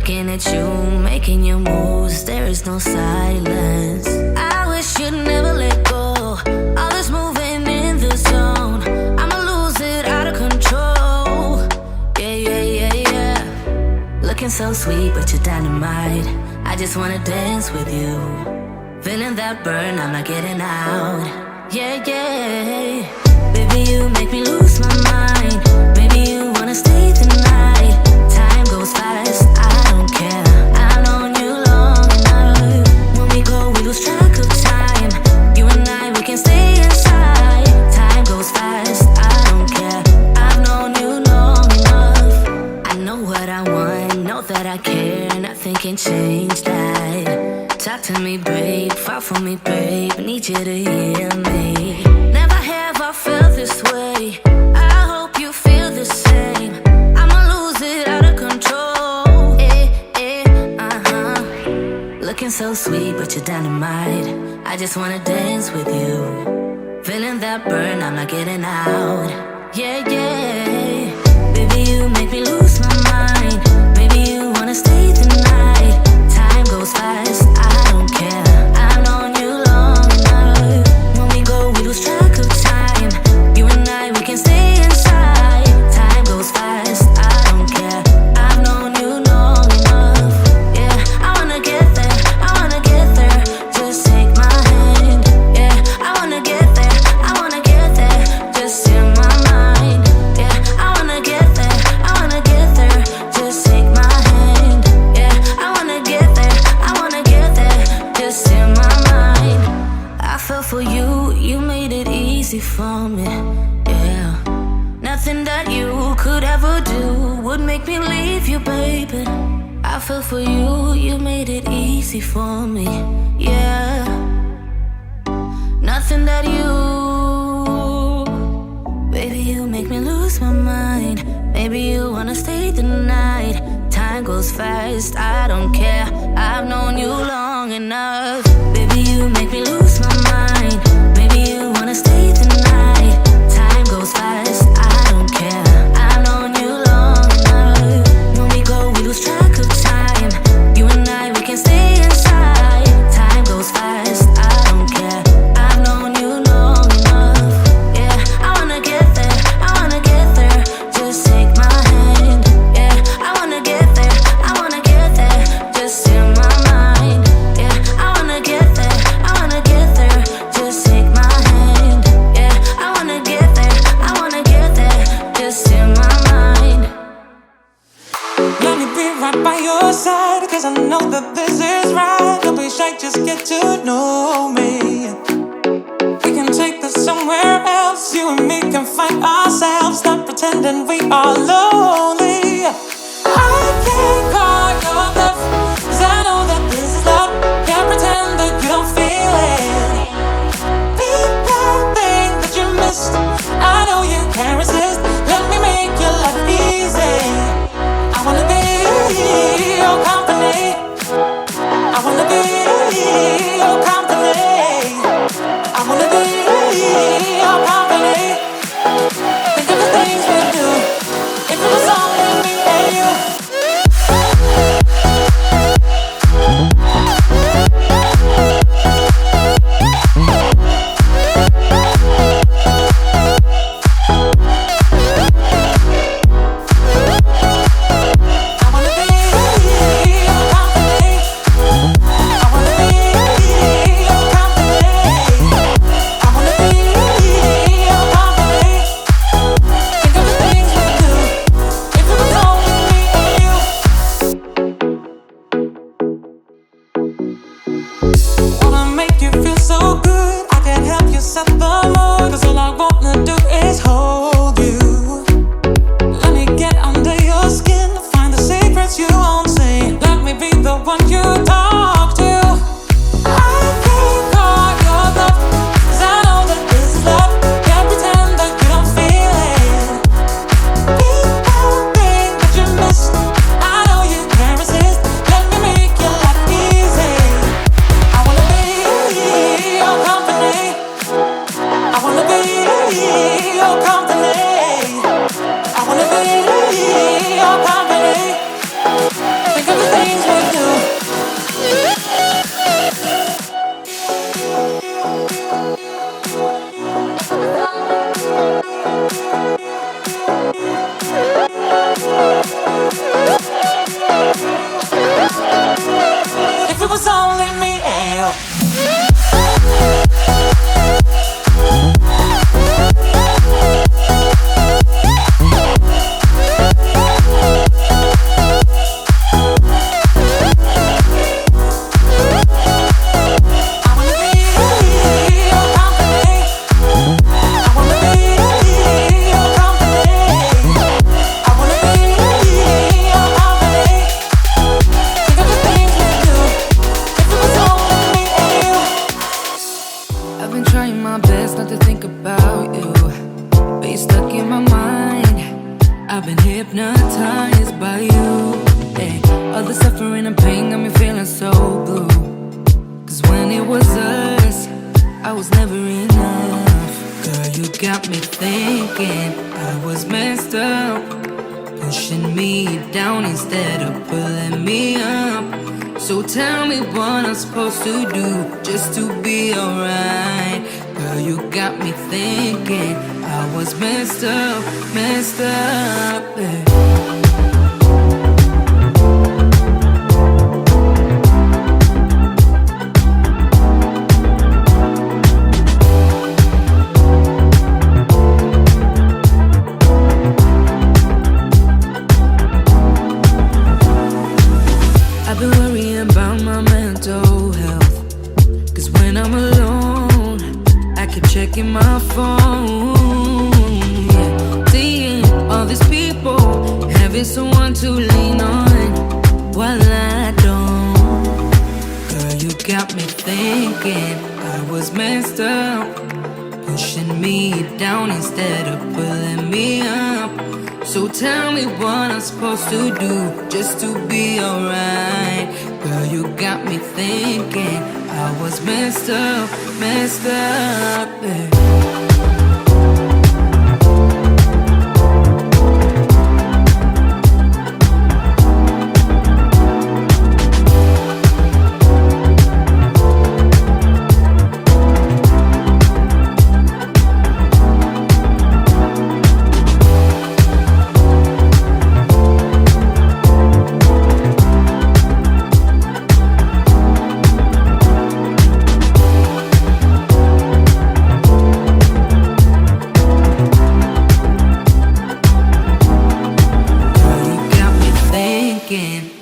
Looking at you, making your moves, there is no silence. I wish you'd never let go. All this moving in the zone, I'ma lose it out of control. Yeah, yeah, yeah, yeah. Looking so sweet, but you're dynamite. I just wanna dance with you. Feeling that burn, I'm not getting out. Yeah, yeah. Baby, you make me lose my mind. Maybe you wanna stay tonight. Time goes fast, I don't care. I've known you long enough. When we go, we lose track of time. You and I, we can stay inside. Time goes fast, I don't care. I've known you long enough. I know what I want, know that I care. Nothing can change that. Talk to me, babe, fall for me, babe. Need you to hear me. Never have I felt this way. I hope you feel the same. I'ma lose it out of control. Looking so sweet, but you're dynamite. I just wanna dance with you. Feeling that burn, I'm not getting out. Yeah, yeah. Baby, you make me lose my mind. Maybe you wanna stay tonight. Time goes fast, I don't care. I've known you long enough. When we go, we lose track of time. You and I, we can stay inside. Time goes fast, I don't care. I've known you long enough. Yeah, I wanna get there, I wanna get there. Just take my hand. Yeah, I wanna get there, I wanna get there. Just in my mind. Yeah, I wanna get there, I wanna get there. Just take my hand. Yeah, I wanna get there, I wanna get there. Just in my mind. I fell for you, you made it easy for me. Yeah, nothing that you could ever do would make me leave you, baby. I fell for you, you made it easy for me. Yeah, nothing that you, baby, you make me lose my mind. Maybe you wanna stay the night. Time goes fast, I don't care. I've known you long enough. Baby, you make me lose my mind. Maybe you wanna stay tonight. Time goes fast, I don't care. I've known you long enough. When we go, we lose track of time. You and I, we can stay inside. Time goes fast, I don't care. I've known you long enough. Yeah, I wanna get there, I wanna get there. Just take my hand. Yeah, I wanna get there, I wanna get there. Just in my mind. Yeah, I wanna get there, I wanna get there. Just take my hand. Yeah, I wanna get there, I wanna get there. Just in my mind. Let me be right by your side, cause I know that this is right. Don't be shy, just get to know me. We can take this somewhere else. You and me can find ourselves. Stop pretending we are lonely. I can't call your bluff, cause I know that this is love. Can't pretend that you don't feel it. People think that you missed. I know you can't resist. Let me make your life easy. I wanna be your company. I wanna be your company. I wanna be your company. Think of the things we do. If it was only me and you. things we do. If it was only me and you. I've been trying my best not to think about you, but you're stuck in my mind. I've been hypnotized by you. Hey, all the suffering and pain got me feeling so blue. Cause when it was us, I was never enough. Girl, you got me thinking I was messed up, pushing me down instead of pulling me up. So tell me what I'm supposed to do just to be alright. Girl, you got me thinking I was messed up, yeah. I've been worrying about my mental health. Cause when I'm alone, I keep checking my phone. Yeah. Seeing all these people, having someone to lean on while I don't. Girl, you got me thinking I was messed up, pushing me down instead of pulling me up. So tell me what I'm supposed to do just to be alright. Girl, you got me thinking I was messed up, yeah.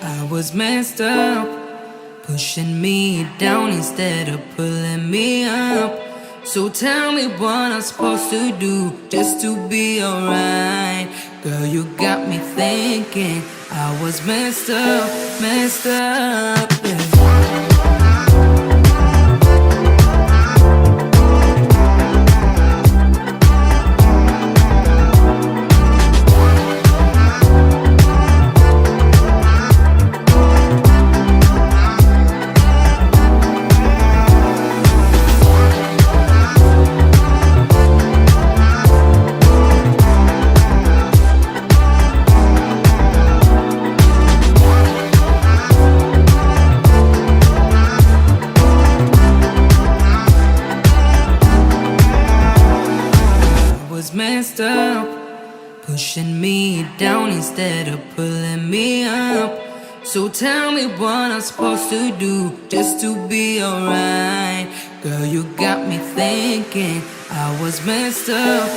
I was messed up, pushing me down instead of pulling me up. So tell me what I'm supposed to do just to be alright. Girl, you got me thinking I was messed up, yeah. Messed up, pushing me down instead of pulling me up. So tell me what I'm supposed to do just to be alright. Girl, you got me thinking I was messed up,